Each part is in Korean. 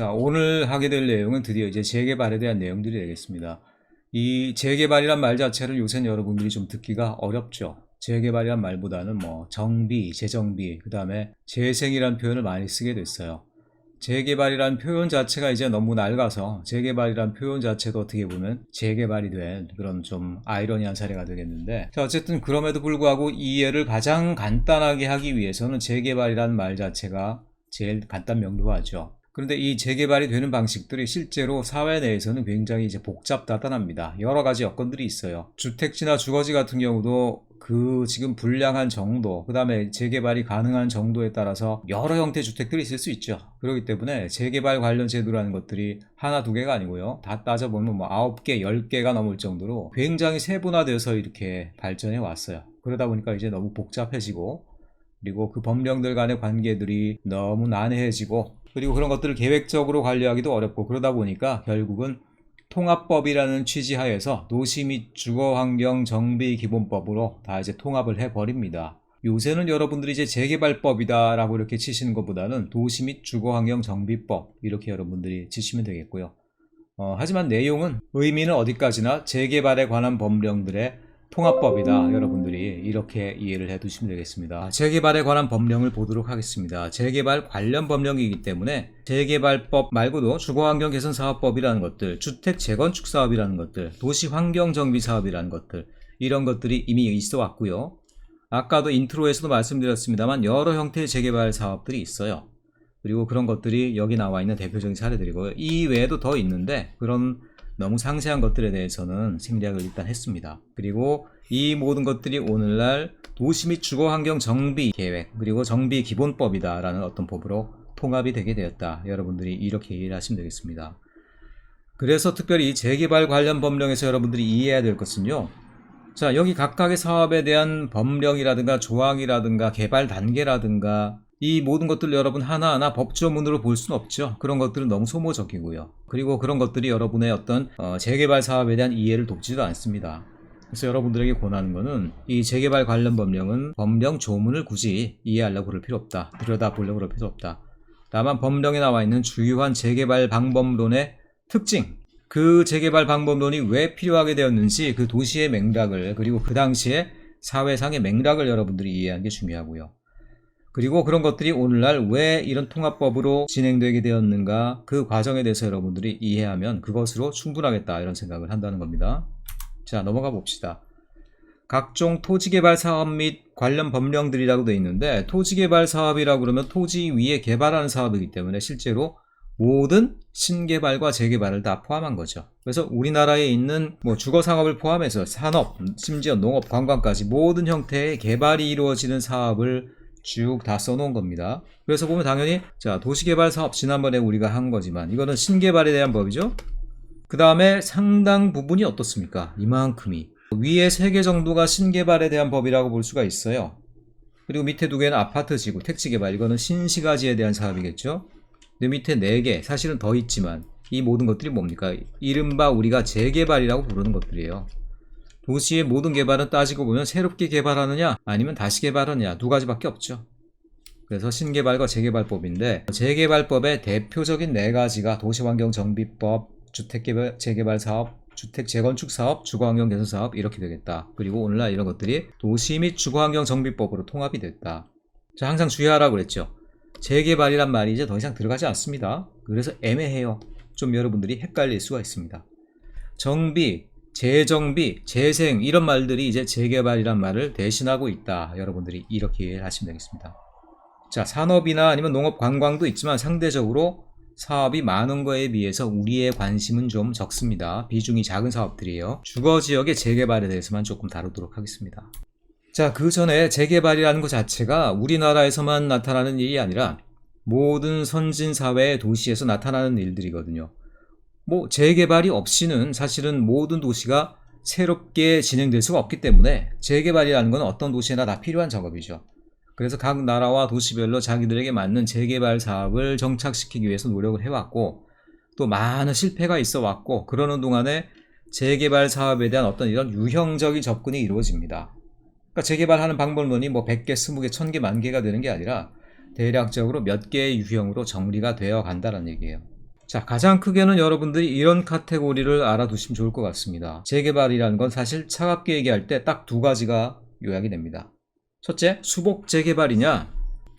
자, 오늘 하게 될 내용은 드디어 이제 재개발에 대한 내용들이 되겠습니다. 이 재개발이란 말 자체를 요새는 여러분들이 좀 듣기가 어렵죠. 재개발이란 말보다는 뭐 정비, 재정비, 그 다음에 재생이란 표현을 많이 쓰게 됐어요. 재개발이란 표현 자체가 이제 너무 낡아서 재개발이란 표현 자체도 어떻게 보면 재개발이 된 그런 좀 아이러니한 사례가 되겠는데, 자, 어쨌든 그럼에도 불구하고 이해를 가장 간단하게 하기 위해서는 재개발이란 말 자체가 제일 간단 명료하죠. 그런데 이 재개발이 되는 방식들이 실제로 사회 내에서는 굉장히 이제 복잡다단합니다. 여러 가지 여건들이 있어요. 주택지나 주거지 같은 경우도 그 지금 불량한 정도, 그 다음에 재개발이 가능한 정도에 따라서 여러 형태의 주택들이 있을 수 있죠. 그렇기 때문에 재개발 관련 제도라는 것들이 하나 두 개가 아니고요, 다 따져보면 뭐 9개, 10개가 넘을 정도로 굉장히 세분화돼서 이렇게 발전해 왔어요. 그러다 보니까 이제 너무 복잡해지고, 그리고 그 법령들 간의 관계들이 너무 난해해지고, 그리고 그런 것들을 계획적으로 관리하기도 어렵고, 그러다 보니까 결국은 통합법이라는 취지 하에서 도시 및 주거환경 정비기본법으로 다 이제 통합을 해버립니다. 요새는 여러분들이 이제 재개발법이다 라고 이렇게 치시는 것보다는 도시 및 주거환경 정비법 이렇게 여러분들이 치시면 되겠고요. 하지만 내용은, 의미는 어디까지나 재개발에 관한 법령들의 통합법이다, 여러분들이 이렇게 이해를 해 두시면 되겠습니다. 재개발에 관한 법령을 보도록 하겠습니다. 재개발 관련 법령이기 때문에 재개발법 말고도 주거환경개선사업법이라는 것들, 주택재건축사업이라는 것들, 도시환경정비사업이라는 것들, 이런 것들이 이미 있어 왔고요. 아까도 인트로에서도 말씀드렸습니다만 여러 형태의 재개발 사업들이 있어요. 그리고 그런 것들이 여기 나와 있는 대표적인 사례들이고요. 이 외에도 더 있는데 그런 너무 상세한 것들에 대해서는 생략을 일단 했습니다. 그리고 이 모든 것들이 오늘날 도시 및 주거환경 정비 계획, 그리고 정비 기본법이다 라는 어떤 법으로 통합이 되게 되었다, 여러분들이 이렇게 이해를 하시면 되겠습니다. 그래서 특별히 재개발 관련 법령에서 여러분들이 이해해야 될 것은요, 자, 여기 각각의 사업에 대한 법령이라든가 조항이라든가 개발 단계라든가 이 모든 것들을 여러분 하나하나 법조문으로 볼 수는 없죠. 그런 것들은 너무 소모적이고요. 그리고 그런 것들이 여러분의 어떤 재개발 사업에 대한 이해를 돕지도 않습니다. 그래서 여러분들에게 권하는 거는, 이 재개발 관련 법령은 법령 조문을 굳이 이해하려고 그럴 필요 없다, 들여다보려고 그럴 필요 없다. 다만 법령에 나와 있는 주요한 재개발 방법론의 특징, 그 재개발 방법론이 왜 필요하게 되었는지 그 도시의 맥락을, 그리고 그 당시에 사회상의 맥락을 여러분들이 이해하는 게 중요하고요. 그리고 그런 것들이 오늘날 왜 이런 통합법으로 진행되게 되었는가, 그 과정에 대해서 여러분들이 이해하면 그것으로 충분하겠다, 이런 생각을 한다는 겁니다. 자, 넘어가 봅시다. 각종 토지개발 사업 및 관련 법령들이라고 되어 있는데, 토지개발 사업이라고 그러면 토지 위에 개발하는 사업이기 때문에 실제로 모든 신개발과 재개발을 다 포함한 거죠. 그래서 우리나라에 있는 뭐 주거상업을 포함해서 산업, 심지어 농업, 관광까지 모든 형태의 개발이 이루어지는 사업을 쭉 다 써놓은 겁니다. 그래서 보면 당연히, 자, 도시개발 사업 지난번에 우리가 한 거지만 이거는 신개발에 대한 법이죠. 그 다음에 상당 부분이 어떻습니까? 이만큼이. 위에 3개 정도가 신개발에 대한 법이라고 볼 수가 있어요. 그리고 밑에 2개는 아파트 지구, 택지개발, 이거는 신시가지에 대한 사업이겠죠. 근데 밑에 4개, 사실은 더 있지만 이 모든 것들이 뭡니까? 이른바 우리가 재개발이라고 부르는 것들이에요. 도시의 모든 개발은 따지고 보면 새롭게 개발하느냐 아니면 다시 개발하느냐, 2가지밖에 없죠. 그래서 신개발과 재개발법인데, 재개발법의 대표적인 4가지가 도시환경정비법, 주택재개발사업, 주택재건축사업, 주거환경개선사업, 이렇게 되겠다. 그리고 오늘날 이런 것들이 도시 및 주거환경정비법으로 통합이 됐다. 자, 항상 주의하라고 그랬죠. 재개발이란 말이 이제 더 이상 들어가지 않습니다. 그래서 애매해요. 좀 여러분들이 헷갈릴 수가 있습니다. 정비, 재정비, 재생, 이런 말들이 이제 재개발이란 말을 대신하고 있다, 여러분들이 이렇게 이해를 하시면 되겠습니다. 자, 산업이나 아니면 농업, 관광도 있지만 상대적으로 사업이 많은 거에 비해서 우리의 관심은 좀 적습니다. 비중이 작은 사업들이에요. 주거지역의 재개발에 대해서만 조금 다루도록 하겠습니다. 자, 그 전에 재개발이라는 것 자체가 우리나라에서만 나타나는 일이 아니라 모든 선진사회의 도시에서 나타나는 일들이거든요. 뭐 재개발이 없이는 사실은 모든 도시가 새롭게 진행될 수가 없기 때문에 재개발이라는 건 어떤 도시에나 다 필요한 작업이죠. 그래서 각 나라와 도시별로 자기들에게 맞는 재개발 사업을 정착시키기 위해서 노력을 해왔고, 또 많은 실패가 있어 왔고, 그러는 동안에 재개발 사업에 대한 어떤 이런 유형적인 접근이 이루어집니다. 그러니까 재개발하는 방법론이 뭐 100개, 20개, 1000개, 10,000개가 되는 게 아니라 대략적으로 몇 개의 유형으로 정리가 되어 간다는 얘기예요. 자, 가장 크게는 여러분들이 이런 카테고리를 알아두시면 좋을 것 같습니다. 재개발이라는 건 사실 차갑게 얘기할 때 딱 두 가지가 요약이 됩니다. 첫째, 수복 재개발이냐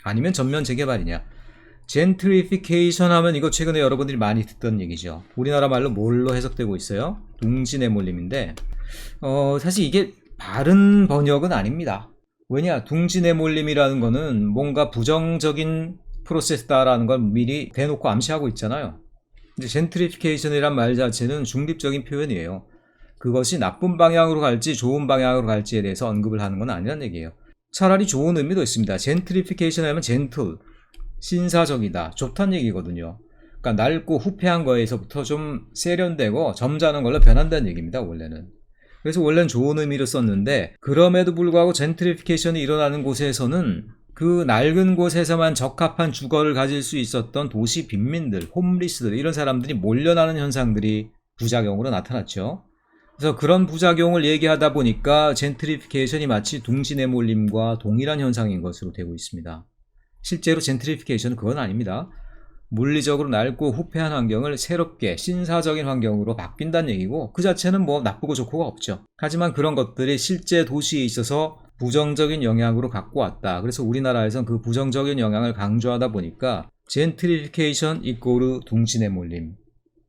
아니면 전면 재개발이냐. 젠트리피케이션 하면 이거 최근에 여러분들이 많이 듣던 얘기죠. 우리나라 말로 뭘로 해석되고 있어요? 둥지내몰림인데 사실 이게 바른 번역은 아닙니다. 왜냐, 둥지내몰림이라는 거는 뭔가 부정적인 프로세스다라는 걸 미리 대놓고 암시하고 있잖아요. 근데 젠트리피케이션이란 말 자체는 중립적인 표현이에요. 그것이 나쁜 방향으로 갈지 좋은 방향으로 갈지에 대해서 언급을 하는 건 아니란 얘기예요. 차라리 좋은 의미도 있습니다. 젠트리피케이션 하면 젠틀, 신사적이다, 좋다는 얘기거든요. 그러니까 낡고 후패한 거에서부터 좀 세련되고 점잖은 걸로 변한다는 얘기입니다, 원래는. 그래서 원래는 좋은 의미로 썼는데, 그럼에도 불구하고 젠트리피케이션이 일어나는 곳에서는 그 낡은 곳에서만 적합한 주거를 가질 수 있었던 도시 빈민들, 홈리스들, 이런 사람들이 몰려나는 현상들이 부작용으로 나타났죠. 그래서 그런 부작용을 얘기하다 보니까 젠트리피케이션이 마치 둥지내몰림과 동일한 현상인 것으로 되고 있습니다. 실제로 젠트리피케이션은 그건 아닙니다. 물리적으로 낡고 후패한 환경을 새롭게 신사적인 환경으로 바뀐다는 얘기고, 그 자체는 뭐 나쁘고 좋고가 없죠. 하지만 그런 것들이 실제 도시에 있어서 부정적인 영향으로 갖고 왔다. 그래서 우리나라에선 그 부정적인 영향을 강조하다 보니까 젠트리피케이션 이꼬르 둥지내몰림,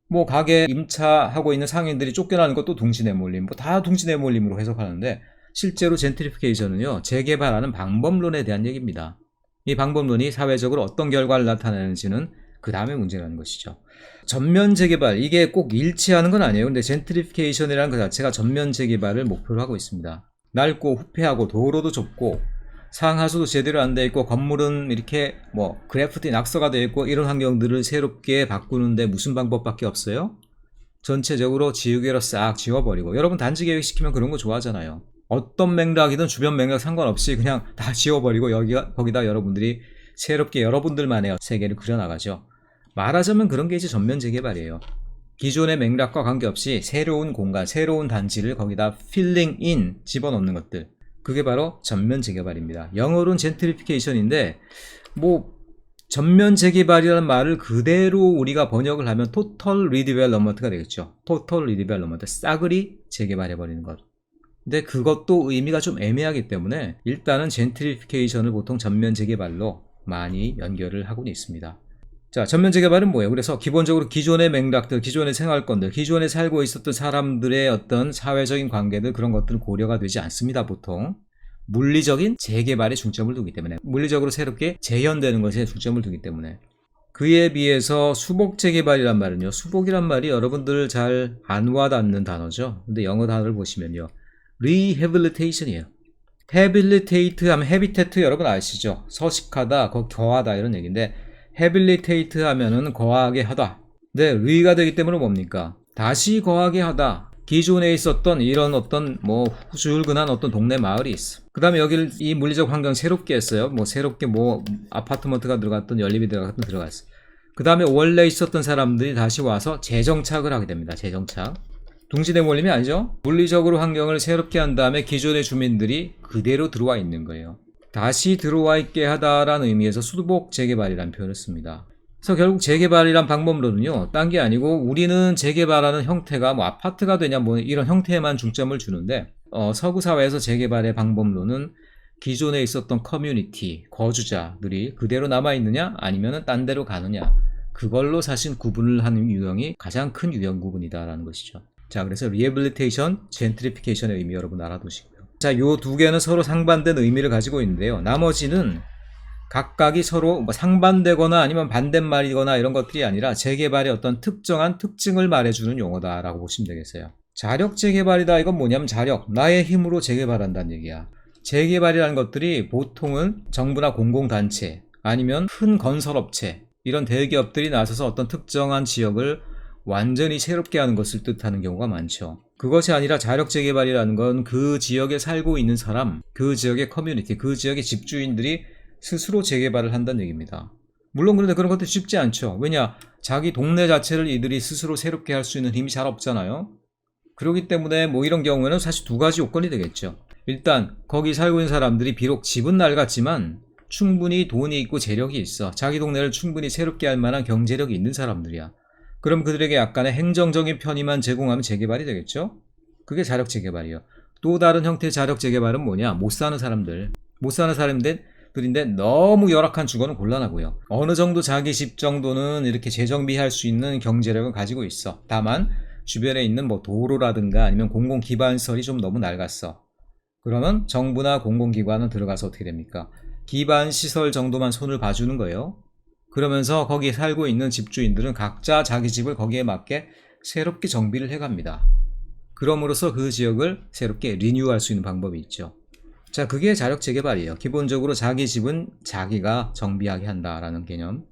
뭐 가게 임차하고 있는 상인들이 쫓겨나는 것도 둥지내몰림, 뭐 다 둥지내몰림으로 해석하는데, 실제로 젠트리피케이션은요, 재개발하는 방법론에 대한 얘기입니다. 이 방법론이 사회적으로 어떤 결과를 나타내는지는 그 다음에 문제라는 것이죠. 전면 재개발, 이게 꼭 일치하는 건 아니에요. 근데 젠트리피케이션이라는 그 자체가 전면 재개발을 목표로 하고 있습니다. 낡고 후패하고 도로도 좁고 상하수도 제대로 안 돼 있고 건물은 이렇게 뭐 그래프티 낙서가 돼 있고, 이런 환경들을 새롭게 바꾸는데 무슨 방법밖에 없어요? 전체적으로 지우개로 싹 지워버리고. 여러분 단지 계획시키면 그런 거 좋아하잖아요. 어떤 맥락이든 주변 맥락 상관없이 그냥 다 지워버리고 거기다 여러분들이 새롭게 여러분들만의 세계를 그려나가죠. 말하자면 그런 게 이제 전면 재개발이에요. 기존의 맥락과 관계없이 새로운 공간, 새로운 단지를 거기다 필링 인 집어넣는 것들, 그게 바로 전면 재개발입니다. 영어로는 젠트리피케이션인데, 뭐 전면 재개발이라는 말을 그대로 우리가 번역을 하면 토털 리디벨롭먼트가 되겠죠. 토털 리디벨롭먼트, 싸그리 재개발해버리는 것. 근데 그것도 의미가 좀 애매하기 때문에 일단은 젠트리피케이션을 보통 전면 재개발로 많이 연결을 하고 있습니다. 자, 전면 재개발은 뭐예요? 그래서 기본적으로 기존의 맥락들, 기존의 생활권들, 기존에 살고 있었던 사람들의 어떤 사회적인 관계들, 그런 것들은 고려가 되지 않습니다. 보통 물리적인 재개발에 중점을 두기 때문에, 물리적으로 새롭게 재현되는 것에 중점을 두기 때문에. 그에 비해서 수복 재개발이란 말은요, 수복이란 말이 여러분들 잘 안 와닿는 단어죠. 근데 영어 단어를 보시면요, rehabilitation이에요. rehabilitate 하면 habitat 여러분 아시죠? 서식하다, 거하다 이런 얘기인데, rehabilitate 하면은 거하게 하다. 근데 re가 되기 때문에 뭡니까? 다시 거하게 하다. 기존에 있었던 이런 어떤 뭐 후줄근한 어떤 동네 마을이 있어. 그 다음에 여기를 이 물리적 환경 새롭게 했어요. 뭐 새롭게 뭐 아파트먼트가 들어갔던 연립이 들어갔어. 그 다음에 원래 있었던 사람들이 다시 와서 재정착을 하게 됩니다. 재정착. 둥지내몰림이 아니죠. 물리적으로 환경을 새롭게 한 다음에 기존의 주민들이 그대로 들어와 있는 거예요. 다시 들어와 있게 하다라는 의미에서 수복 재개발이라는 표현을 씁니다. 그래서 결국 재개발이란 방법론은요, 딴 게 아니고 우리는 재개발하는 형태가 뭐 아파트가 되냐 뭐 이런 형태에만 중점을 주는데, 서구 사회에서 재개발의 방법론은 기존에 있었던 커뮤니티, 거주자들이 그대로 남아있느냐 아니면 딴 데로 가느냐, 그걸로 사실 구분을 하는 유형이 가장 큰 유형 구분이다라는 것이죠. 자, 그래서 리해빌리테이션, 젠트리피케이션의 의미 여러분 알아두시고요. 자, 요 두 개는 서로 상반된 의미를 가지고 있는데요. 나머지는 각각이 서로 뭐 상반되거나 아니면 반대말이거나 이런 것들이 아니라 재개발의 어떤 특정한 특징을 말해주는 용어다라고 보시면 되겠어요. 자력 재개발이다, 이건 뭐냐면 자력, 나의 힘으로 재개발한다는 얘기야. 재개발이라는 것들이 보통은 정부나 공공단체 아니면 큰 건설업체, 이런 대기업들이 나서서 어떤 특정한 지역을 완전히 새롭게 하는 것을 뜻하는 경우가 많죠. 그것이 아니라 자력 재개발이라는 건 그 지역에 살고 있는 사람, 그 지역의 커뮤니티, 그 지역의 집주인들이 스스로 재개발을 한다는 얘기입니다. 물론 그런데 그런 것도 쉽지 않죠. 왜냐? 자기 동네 자체를 이들이 스스로 새롭게 할 수 있는 힘이 잘 없잖아요. 그렇기 때문에 뭐 이런 경우에는 사실 두 가지 요건이 되겠죠. 일단 거기 살고 있는 사람들이 비록 집은 낡았지만 충분히 돈이 있고 재력이 있어. 자기 동네를 충분히 새롭게 할 만한 경제력이 있는 사람들이야. 그럼 그들에게 약간의 행정적인 편의만 제공하면 재개발이 되겠죠? 그게 자력 재개발이에요. 또 다른 형태의 자력 재개발은 뭐냐? 못 사는 사람들인데 너무 열악한 주거는 곤란하고요. 어느 정도 자기 집 정도는 이렇게 재정비할 수 있는 경제력을 가지고 있어. 다만 주변에 있는 뭐 도로라든가 아니면 공공기반시설이 좀 너무 낡았어. 그러면 정부나 공공기관은 들어가서 어떻게 됩니까? 기반시설 정도만 손을 봐주는 거예요. 그러면서 거기에 살고 있는 집주인들은 각자 자기 집을 거기에 맞게 새롭게 정비를 해갑니다. 그럼으로써 그 지역을 새롭게 리뉴할 수 있는 방법이 있죠. 자, 그게 자력 재개발이에요. 기본적으로 자기 집은 자기가 정비하게 한다라는 개념.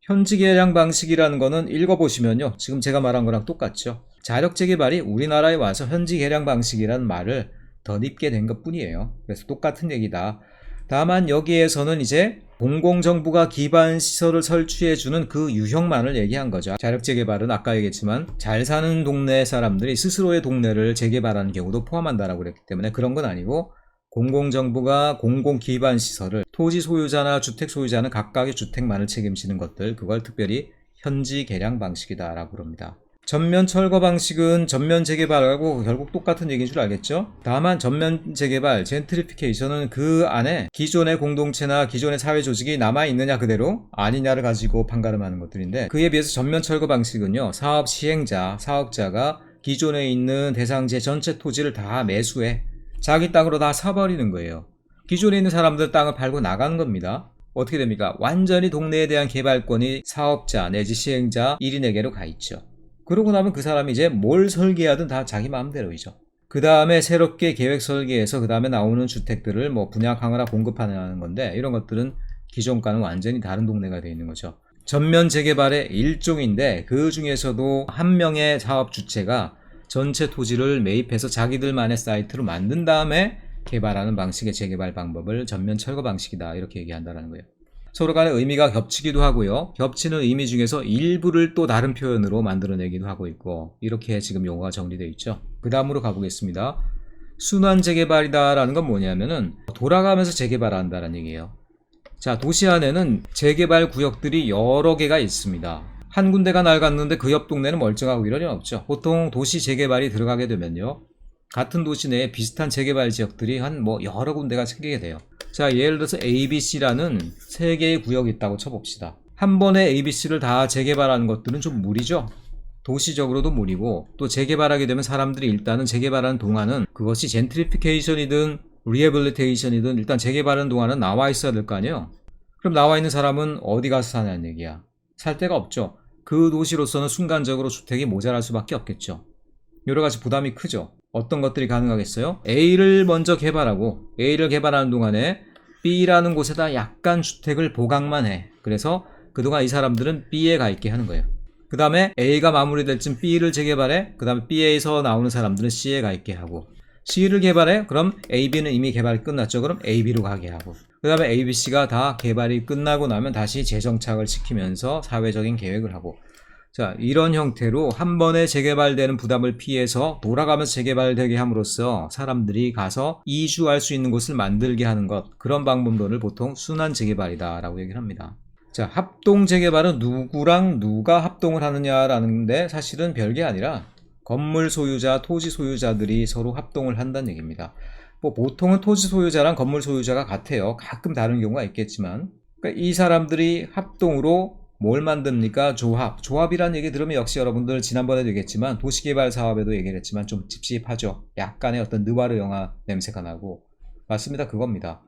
현지 개량 방식이라는 거는 읽어보시면요, 지금 제가 말한 거랑 똑같죠. 자력 재개발이 우리나라에 와서 현지 개량 방식이라는 말을 덧입게 된 것 뿐이에요. 그래서 똑같은 얘기다. 다만 여기에서는 이제 공공정부가 기반시설을 설치해주는 그 유형만을 얘기한 거죠. 자력 재개발은 아까 얘기했지만 잘 사는 동네 사람들이 스스로의 동네를 재개발하는 경우도 포함한다라고 그랬기 때문에 그런 건 아니고, 공공정부가 공공기반시설을 토지 소유자나 주택 소유자는 각각의 주택만을 책임지는 것들, 그걸 특별히 현지 개량 방식이다라고 그럽니다. 전면 철거 방식은 전면 재개발하고 결국 똑같은 얘기인 줄 알겠죠? 다만 전면 재개발, 젠트리피케이션은 그 안에 기존의 공동체나 기존의 사회 조직이 남아있느냐 그대로 아니냐를 가지고 판가름하는 것들인데, 그에 비해서 전면 철거 방식은요, 사업 시행자, 사업자가 기존에 있는 대상지의 전체 토지를 다 매수해 자기 땅으로 다 사버리는 거예요. 기존에 있는 사람들 땅을 팔고 나가는 겁니다. 어떻게 됩니까? 완전히 동네에 대한 개발권이 사업자 내지 시행자 1인에게로 가 있죠. 그러고 나면 그 사람이 이제 뭘 설계하든 다 자기 마음대로이죠. 그 다음에 새롭게 계획 설계해서 그 다음에 나오는 주택들을 뭐 분양하거나 공급하는 건데, 이런 것들은 기존과는 완전히 다른 동네가 되어 있는 거죠. 전면 재개발의 일종인데, 그 중에서도 한 명의 사업 주체가 전체 토지를 매입해서 자기들만의 사이트로 만든 다음에 개발하는 방식의 재개발 방법을 전면 철거 방식이다, 이렇게 얘기한다는 거예요. 서로 간의 의미가 겹치기도 하고요. 겹치는 의미 중에서 일부를 또 다른 표현으로 만들어내기도 하고 있고, 이렇게 지금 용어가 정리되어 있죠. 그 다음으로 가보겠습니다. 순환 재개발이다라는 건 뭐냐면은 돌아가면서 재개발한다는 얘기예요. 자, 도시 안에는 재개발 구역들이 여러 개가 있습니다. 한 군데가 낡았는데 그 옆 동네는 멀쩡하고 이럴 리는 없죠. 보통 도시 재개발이 들어가게 되면요, 같은 도시 내에 비슷한 재개발 지역들이 한 여러 군데가 생기게 돼요. 자, 예를 들어서 ABC라는 3개의 구역이 있다고 쳐봅시다. 한 번에 ABC를 다 재개발하는 것들은 좀 무리죠. 도시적으로도 무리고, 또 재개발하게 되면 사람들이 일단은 재개발하는 동안은 그것이 젠트리피케이션이든 리해빌리테이션이든 일단 재개발하는 동안은 나와 있어야 될 거 아니에요. 그럼 나와 있는 사람은 어디 가서 사냐는 얘기야. 살 데가 없죠. 그 도시로서는 순간적으로 주택이 모자랄 수밖에 없겠죠. 여러 가지 부담이 크죠. 어떤 것들이 가능하겠어요? A를 먼저 개발하고, A를 개발하는 동안에 B라는 곳에다 약간 주택을 보강만 해. 그래서 그동안 이 사람들은 B에 가 있게 하는 거예요. 그 다음에 A가 마무리될 쯤 B를 재개발해. 그 다음에 B에서 나오는 사람들은 C에 가 있게 하고, C를 개발해. 그럼 A, B는 이미 개발이 끝났죠. 그럼 A, B로 가게 하고, 그 다음에 A, B, C가 다 개발이 끝나고 나면 다시 재정착을 시키면서 사회적인 계획을 하고, 자, 이런 형태로 한 번에 재개발되는 부담을 피해서 돌아가면서 재개발되게 함으로써 사람들이 가서 이주할 수 있는 곳을 만들게 하는 것, 그런 방법론을 보통 순환 재개발이다 라고 얘기를 합니다. 자, 합동 재개발은 누구랑 누가 합동을 하느냐라는데 사실은 별게 아니라 건물 소유자, 토지 소유자들이 서로 합동을 한다는 얘기입니다. 보통은 토지 소유자랑 건물 소유자가 같아요. 가끔 다른 경우가 있겠지만, 그러니까 이 사람들이 합동으로 뭘 만듭니까? 조합이라는 얘기 들으면 역시 여러분들 지난번에도 얘기했지만 도시개발 사업에도 얘기를 했지만 좀 찝찝하죠. 약간의 어떤 느와르 영화 냄새가 나고, 맞습니다. 그겁니다.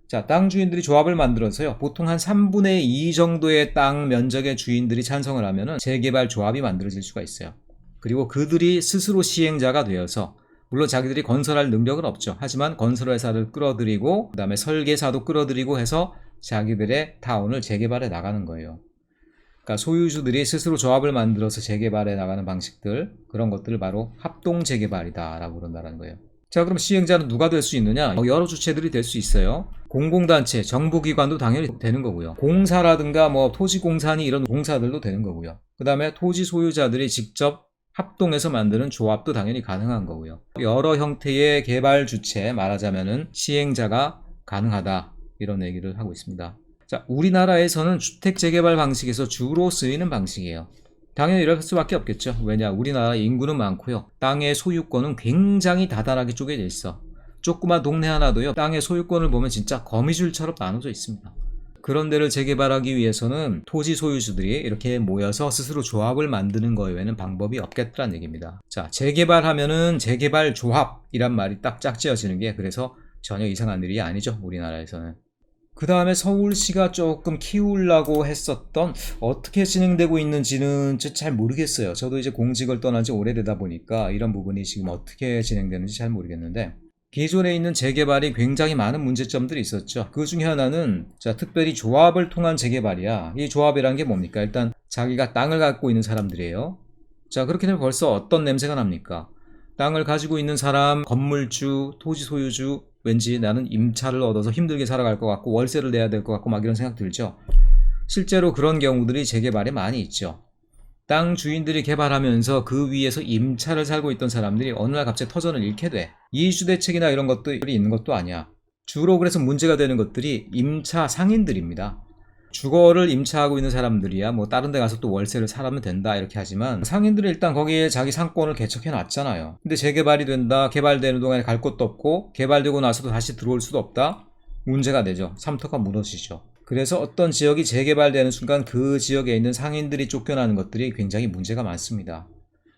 자, 땅 주인들이 조합을 만들어서요, 보통 한 3분의 2 정도의 땅 면적의 주인들이 찬성을 하면은 재개발 조합이 만들어질 수가 있어요. 그리고 그들이 스스로 시행자가 되어서, 물론 자기들이 건설할 능력은 없죠. 하지만 건설회사를 끌어들이고 그 다음에 설계사도 끌어들이고 해서 자기들의 타운을 재개발해 나가는 거예요. 그러니까 소유주들이 스스로 조합을 만들어서 재개발해 나가는 방식들, 그런 것들을 바로 합동 재개발이다 라고 그런다는 거예요. 자, 그럼 시행자는 누가 될 수 있느냐? 여러 주체들이 될 수 있어요. 공공단체, 정부기관도 당연히 되는 거고요. 공사라든가 토지공사니 이런 공사들도 되는 거고요. 그 다음에 토지 소유자들이 직접 합동해서 만드는 조합도 당연히 가능한 거고요. 여러 형태의 개발 주체, 말하자면은 시행자가 가능하다, 이런 얘기를 하고 있습니다. 자, 우리나라에서는 주택 재개발 방식에서 주로 쓰이는 방식이에요. 당연히 이럴 수밖에 없겠죠. 왜냐, 우리나라 인구는 많고요. 땅의 소유권은 굉장히 다단하게 쪼개져 있어. 조그만 동네 하나도요, 땅의 소유권을 보면 진짜 거미줄처럼 나눠져 있습니다. 그런 데를 재개발하기 위해서는 토지 소유주들이 이렇게 모여서 스스로 조합을 만드는 거 외에는 방법이 없겠다는 얘기입니다. 자, 재개발하면은 재개발 조합이란 말이 딱 짝지어지는 게 그래서 전혀 이상한 일이 아니죠, 우리나라에서는. 그 다음에 서울시가 조금 키우려고 했었던, 어떻게 진행되고 있는지는 잘 모르겠어요. 저도 이제 공직을 떠난 지 오래되다 보니까 이런 부분이 지금 어떻게 진행되는지 잘 모르겠는데, 기존에 있는 재개발이 굉장히 많은 문제점들이 있었죠. 그 중에 하나는, 자, 특별히 조합을 통한 재개발이야. 이 조합이란 게 뭡니까? 일단 자기가 땅을 갖고 있는 사람들이에요. 자, 그렇게 되면 벌써 어떤 냄새가 납니까? 땅을 가지고 있는 사람, 건물주, 토지 소유주, 왠지 나는 임차를 얻어서 힘들게 살아갈 것 같고 월세를 내야 될 것 같고 막 이런 생각 들죠. 실제로 그런 경우들이 재개발에 많이 있죠. 땅 주인들이 개발하면서 그 위에서 임차를 살고 있던 사람들이 어느 날 갑자기 터전을 잃게 돼. 이주대책이나 이런 것들이 있는 것도 아니야. 주로 그래서 문제가 되는 것들이 임차 상인들입니다. 주거를 임차하고 있는 사람들이야 뭐 다른 데 가서 또 월세를 살면 된다 이렇게 하지만, 상인들은 일단 거기에 자기 상권을 개척해 놨잖아요. 근데 재개발이 된다, 개발되는 동안에 갈 곳도 없고 개발되고 나서도 다시 들어올 수도 없다, 문제가 되죠. 삼터가 무너지죠. 그래서 어떤 지역이 재개발되는 순간 그 지역에 있는 상인들이 쫓겨나는 것들이 굉장히 문제가 많습니다.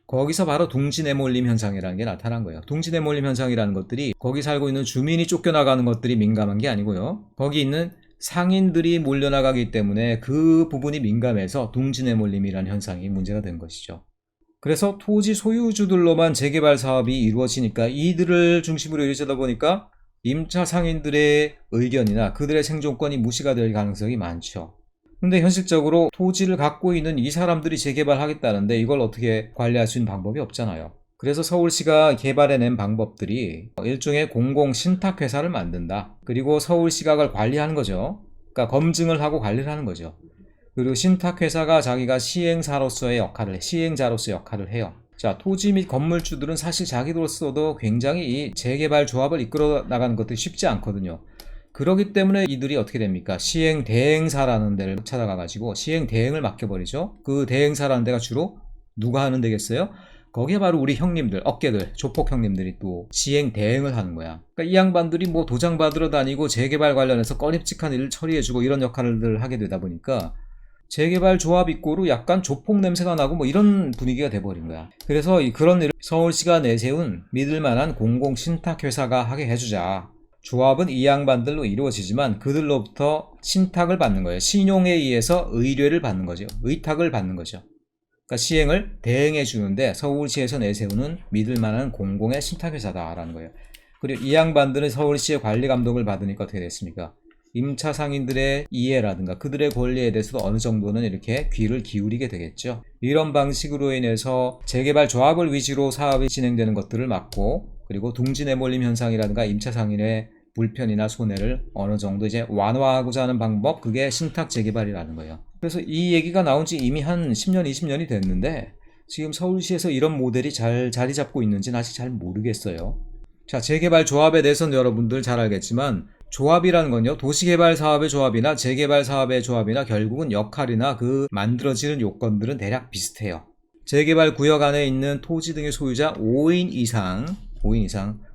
거기서 바로 둥지내몰림 현상이라는 게 나타난 거예요. 둥지내몰림 현상이라는 것들이 거기 살고 있는 주민이 쫓겨나가는 것들이 민감한 게 아니고요, 거기 있는 상인들이 몰려나가기 때문에 그 부분이 민감해서 둥지내몰림이라는 현상이 문제가 된 것이죠. 그래서 토지 소유주들로만 재개발 사업이 이루어지니까, 이들을 중심으로 이루어지다 보니까 임차 상인들의 의견이나 그들의 생존권이 무시가 될 가능성이 많죠. 근데 현실적으로 토지를 갖고 있는 이 사람들이 재개발하겠다는데 이걸 어떻게 관리할 수 있는 방법이 없잖아요. 그래서 서울시가 개발해낸 방법들이 일종의 공공신탁회사를 만든다. 그리고 서울시가 그걸 관리하는 거죠. 그러니까 검증을 하고 관리를 하는 거죠. 그리고 신탁회사가 자기가 시행자로서의 역할을 해요. 자, 토지 및 건물주들은 사실 자기들로서도 굉장히 이 재개발 조합을 이끌어 나가는 것들이 쉽지 않거든요. 그렇기 때문에 이들이 어떻게 됩니까? 시행 대행사라는 데를 찾아가가지고 시행 대행을 맡겨버리죠. 그 대행사라는 데가 주로 누가 하는 데겠어요? 거기에 바로 우리 형님들, 어깨들, 조폭 형님들이 또 시행 대행을 하는 거야. 그러니까 이 양반들이 뭐 도장 받으러 다니고 재개발 관련해서 꺼림칙한 일을 처리해주고 이런 역할을 하게 되다 보니까 재개발 조합 입고로 약간 조폭 냄새가 나고 뭐 이런 분위기가 돼버린 거야. 그래서 그런 일을 서울시가 내세운 믿을만한 공공신탁회사가 하게 해주자. 조합은 이 양반들로 이루어지지만 그들로부터 신탁을 받는 거예요. 신용에 의해서 의뢰를 받는 거죠. 의탁을 받는 거죠. 그러니까 시행을 대행해 주는데 서울시에서 내세우는 믿을만한 공공의 신탁회사다라는 거예요. 그리고 이 양반들은 서울시의 관리 감독을 받으니까 어떻게 됐습니까? 임차 상인들의 이해라든가 그들의 권리에 대해서도 어느 정도는 이렇게 귀를 기울이게 되겠죠. 이런 방식으로 인해서 재개발 조합을 위주로 사업이 진행되는 것들을 막고, 그리고 둥지내몰림 현상이라든가 임차 상인의 불편이나 손해를 어느 정도 이제 완화하고자 하는 방법, 그게 신탁 재개발이라는 거예요. 그래서 이 얘기가 나온 지 이미 한 10년, 20년이 됐는데 지금 서울시에서 이런 모델이 잘 자리 잡고 있는지는 아직 잘 모르겠어요. 자, 재개발 조합에 대해서는 여러분들 잘 알겠지만 조합이라는 건요, 도시개발 사업의 조합이나 재개발 사업의 조합이나 결국은 역할이나 그 만들어지는 요건들은 대략 비슷해요. 재개발 구역 안에 있는 토지 등의 소유자 5인 이상,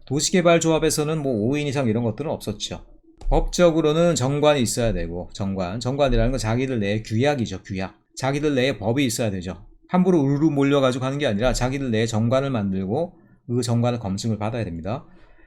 도시개발 조합에서는 뭐 5인 이상 이런 것들은 없었죠. 법적으로는 정관이 있어야 되고, 정관이라는 건 자기들 내에 규약이죠. 규약. 자기들 내에 법이 있어야 되죠. 함부로 우르르 몰려가지고 하는 게 아니라 자기들 내에 정관을 만들고 그 정관을 검증을 받아야 됩니다.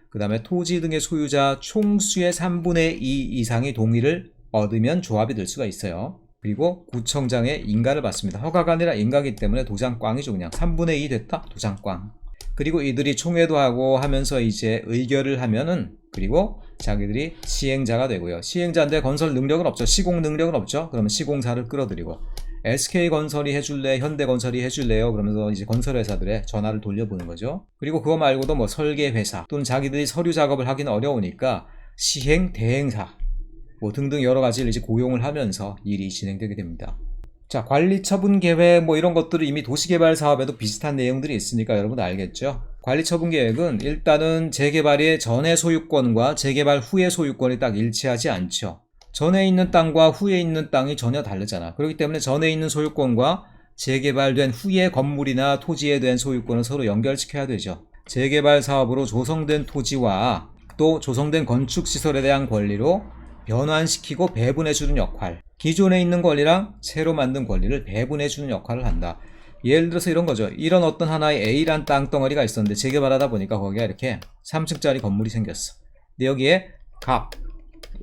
그 다음에 토지 등의 소유자 총수의 3분의 2 이상의 동의를 얻으면 조합이 될 수가 있어요. 그리고 구청장의 인가를 받습니다. 허가가 아니라 인가이기 때문에 도장꽝이죠. 그냥 3분의 2 됐다? 도장꽝. 그리고 이들이 총회도 하고 하면서 이제 의결을 하면은, 그리고 자기들이 시행자가 되고요. 시행자인데 건설 능력은 없죠. 시공 능력은 없죠. 그러면 시공사를 끌어들이고, SK건설이 해줄래, 현대건설이 해줄래요? 그러면서 이제 건설회사들의 전화를 돌려보는 거죠. 그리고 그거 말고도 뭐 설계회사 또는 자기들이 서류 작업을 하기는 어려우니까 시행 대행사 뭐 등등 여러 가지를 이제 고용을 하면서 일이 진행되게 됩니다. 자, 관리 처분 계획 뭐 이런 것들은 이미 도시개발 사업에도 비슷한 내용들이 있으니까 여러분 알겠죠? 관리 처분 계획은 일단은 재개발의 전의 소유권과 재개발 후의 소유권이 딱 일치하지 않죠. 전에 있는 땅과 후에 있는 땅이 전혀 다르잖아. 그렇기 때문에 전에 있는 소유권과 재개발된 후에 건물이나 토지에 대한 소유권을 서로 연결시켜야 되죠. 재개발 사업으로 조성된 토지와 또 조성된 건축시설에 대한 권리로 변환시키고 배분해주는 역할, 기존에 있는 권리랑 새로 만든 권리를 배분해주는 역할을 한다. 예를 들어서 이런 거죠. 이런 어떤 하나의 A란 땅덩어리가 있었는데 재개발하다 보니까 거기가 이렇게 3층짜리 건물이 생겼어. 근데 여기에 갑,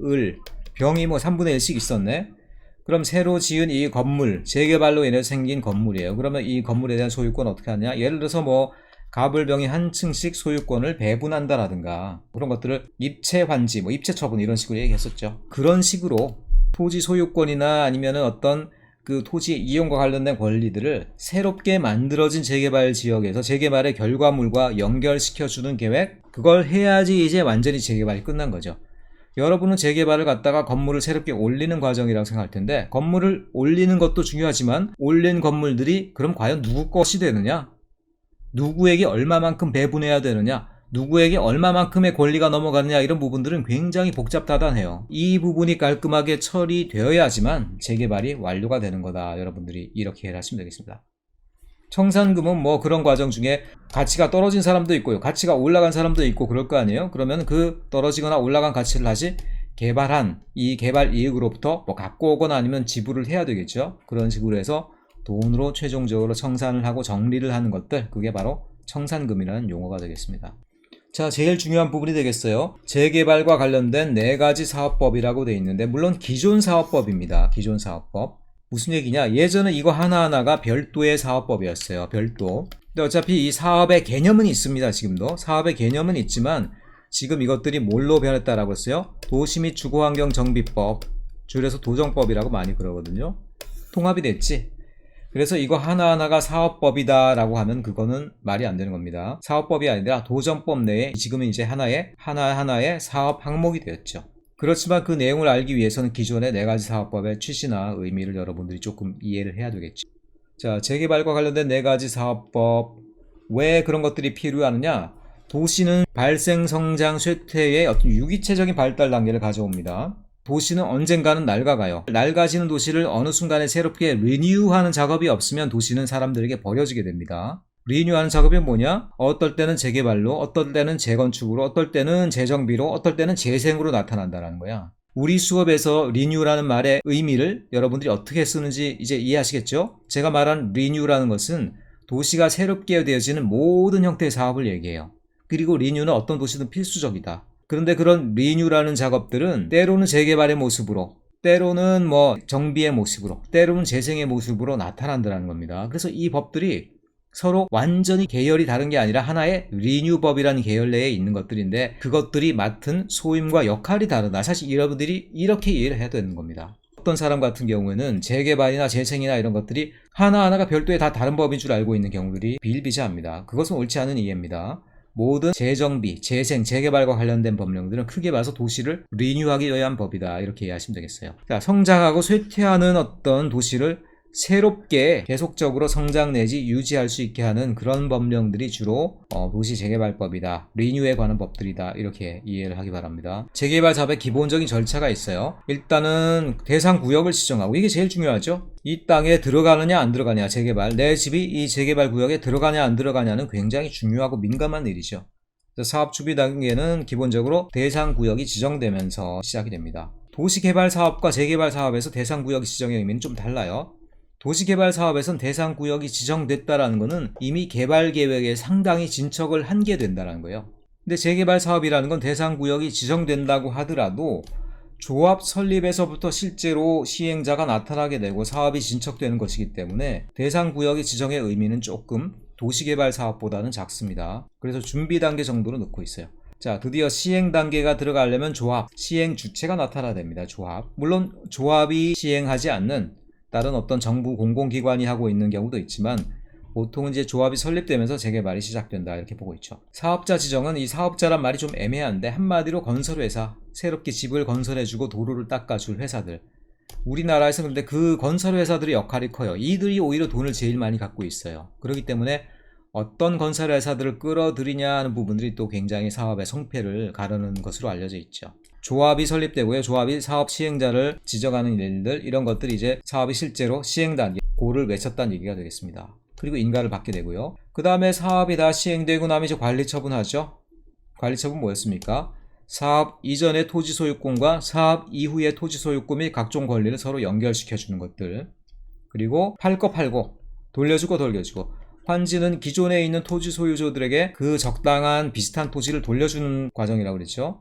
을, 병이 뭐 3분의 1씩 있었네. 그럼 새로 지은 이 건물, 재개발로 인해 생긴 건물이에요. 그러면 이 건물에 대한 소유권 어떻게 하냐? 예를 들어서 뭐 갑을, 병이 한 층씩 소유권을 배분한다라든가 그런 것들을 입체 환지, 뭐 입체 처분 이런 식으로 얘기했었죠. 그런 식으로 토지 소유권이나 아니면은 어떤 그 토지 이용과 관련된 권리들을 새롭게 만들어진 재개발 지역에서 재개발의 결과물과 연결시켜주는 계획, 그걸 해야지 이제 완전히 재개발이 끝난 거죠. 여러분은 재개발을 갖다가 건물을 새롭게 올리는 과정이라고 생각할 텐데, 건물을 올리는 것도 중요하지만 올린 건물들이 그럼 과연 누구 것이 되느냐? 누구에게 얼마만큼 배분해야 되느냐? 누구에게 얼마만큼의 권리가 넘어가느냐, 이런 부분들은 굉장히 복잡다단해요. 이 부분이 깔끔하게 처리되어야지만 재개발이 완료가 되는 거다. 여러분들이 이렇게 이해하시면 되겠습니다. 청산금은 뭐 그런 과정 중에 가치가 떨어진 사람도 있고요, 가치가 올라간 사람도 있고 그럴 거 아니에요. 그러면 그 떨어지거나 올라간 가치를 다시 개발한 이 개발 이익으로부터 뭐 갖고 오거나 아니면 지불을 해야 되겠죠. 그런 식으로 해서 돈으로 최종적으로 청산을 하고 정리를 하는 것들, 그게 바로 청산금이라는 용어가 되겠습니다. 자, 제일 중요한 부분이 되겠어요. 재개발과 관련된 4가지 사업법이라고 되어 있는데, 물론 기존 사업법입니다. 기존 사업법. 무슨 얘기냐? 예전에 이거 하나하나가 별도의 사업법이었어요. 별도. 근데 어차피 이 사업의 개념은 있습니다. 지금도. 사업의 개념은 있지만 지금 이것들이 뭘로 변했다라고 했어요? 도시 및 주거환경정비법, 줄여서 도정법이라고 많이 그러거든요. 통합이 됐지? 그래서 이거 하나하나가 사업법이다 라고 하면 그거는 말이 안 되는 겁니다. 사업법이 아니라 도정법 내에 지금은 이제 하나하나의 사업 항목이 되었죠. 그렇지만 그 내용을 알기 위해서는 기존의 4가지 사업법의 취지나 의미를 여러분들이 조금 이해를 해야 되겠죠. 자, 재개발과 관련된 4가지 사업법, 왜 그런 것들이 필요하느냐? 도시는 발생, 성장, 쇠퇴의 어떤 유기체적인 발달 단계를 가져옵니다. 도시는 언젠가는 낡아가요. 낡아지는 도시를 어느 순간에 새롭게 리뉴하는 작업이 없으면 도시는 사람들에게 버려지게 됩니다. 리뉴하는 작업이 뭐냐? 어떨 때는 재개발로, 어떨 때는 재건축으로, 어떨 때는 재정비로, 어떨 때는 재생으로 나타난다는 거야. 우리 수업에서 리뉴라는 말의 의미를 여러분들이 어떻게 쓰는지 이제 이해하시겠죠? 제가 말한 리뉴라는 것은 도시가 새롭게 되어지는 모든 형태의 사업을 얘기해요. 그리고 리뉴는 어떤 도시든 필수적이다. 그런데 그런 리뉴라는 작업들은 때로는 재개발의 모습으로, 때로는 뭐 정비의 모습으로, 때로는 재생의 모습으로 나타난다는 겁니다. 그래서 이 법들이 서로 완전히 계열이 다른 게 아니라 하나의 리뉴법이라는 계열 내에 있는 것들인데, 그것들이 맡은 소임과 역할이 다르다. 사실 여러분들이 이렇게 이해를 해야 되는 겁니다. 어떤 사람 같은 경우에는 재개발이나 재생이나 이런 것들이 하나하나가 별도의 다 다른 법인 줄 알고 있는 경우들이 비일비재합니다. 그것은 옳지 않은 이해입니다. 모든 재정비, 재생, 재개발과 관련된 법령들은 크게 봐서 도시를 리뉴하기 위한 법이다. 이렇게 이해하시면 되겠어요. 자, 성장하고 쇠퇴하는 어떤 도시를 새롭게 계속적으로 성장 내지 유지할 수 있게 하는 그런 법령들이 주로 도시 재개발법이다. 리뉴에 관한 법들이다. 이렇게 이해를 하기 바랍니다. 재개발 사업의 기본적인 절차가 있어요. 일단은 대상 구역을 지정하고, 이게 제일 중요하죠. 이 땅에 들어가느냐 안 들어가냐, 재개발. 내 집이 이 재개발 구역에 들어가냐 안 들어가냐는 굉장히 중요하고 민감한 일이죠. 사업 준비 단계는 기본적으로 대상 구역이 지정되면서 시작이 됩니다. 도시개발 사업과 재개발 사업에서 대상 구역 지정의 의미는 좀 달라요. 도시개발 사업에선 대상 구역이 지정됐다라는 것은 이미 개발 계획에 상당히 진척을 한 게 된다는 거예요. 근데 재개발 사업이라는 건 대상 구역이 지정된다고 하더라도 조합 설립에서부터 실제로 시행자가 나타나게 되고 사업이 진척되는 것이기 때문에 대상 구역의 지정의 의미는 조금 도시개발 사업보다는 작습니다. 그래서 준비 단계 정도로 넣고 있어요. 자, 드디어 시행 단계가 들어가려면 조합, 시행 주체가 나타나야 됩니다. 조합. 물론 조합이 시행하지 않는 다른 어떤 정부 공공기관이 하고 있는 경우도 있지만 보통은 이제 조합이 설립되면서 재개발이 시작된다. 이렇게 보고 있죠. 사업자 지정은, 이 사업자란 말이 좀 애매한데 한마디로 건설회사, 새롭게 집을 건설해주고 도로를 닦아줄 회사들. 우리나라에서 근데 그 건설회사들의 역할이 커요. 이들이 오히려 돈을 제일 많이 갖고 있어요. 그렇기 때문에 어떤 건설회사들을 끌어들이냐 하는 부분들이 또 굉장히 사업의 성패를 가르는 것으로 알려져 있죠. 조합이 설립되고요. 조합이 사업 시행자를 지정하는 일들, 이런 것들이 이제 사업이 실제로 시행 단계, 도를 외쳤다는 얘기가 되겠습니다. 그리고 인가를 받게 되고요. 그 다음에 사업이 다 시행되고 나면 이제 관리처분하죠. 관리처분 뭐였습니까? 사업 이전의 토지 소유권과 사업 이후의 토지 소유권 및 각종 권리를 서로 연결시켜주는 것들. 그리고 팔 거 팔고 돌려주고 돌려주고. 환지는 기존에 있는 토지 소유주들에게 그 적당한 비슷한 토지를 돌려주는 과정이라고 그랬죠.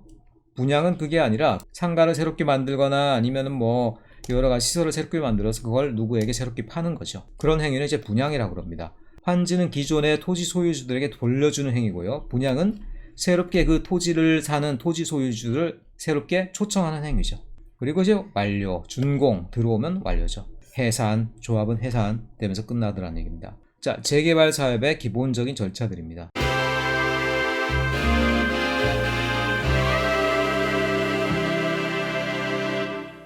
분양은 그게 아니라 상가를 새롭게 만들거나 아니면은 뭐 여러 가지 시설을 새롭게 만들어서 그걸 누구에게 새롭게 파는 거죠. 그런 행위는 이제 분양이라고 합니다. 환지는 기존의 토지 소유주들에게 돌려주는 행위고요. 분양은 새롭게 그 토지를 사는 토지 소유주를 새롭게 초청하는 행위죠. 그리고 이제 완료, 준공 들어오면 완료죠. 해산, 조합은 해산 되면서 끝나더라는 얘기입니다. 자, 재개발 사업의 기본적인 절차들입니다.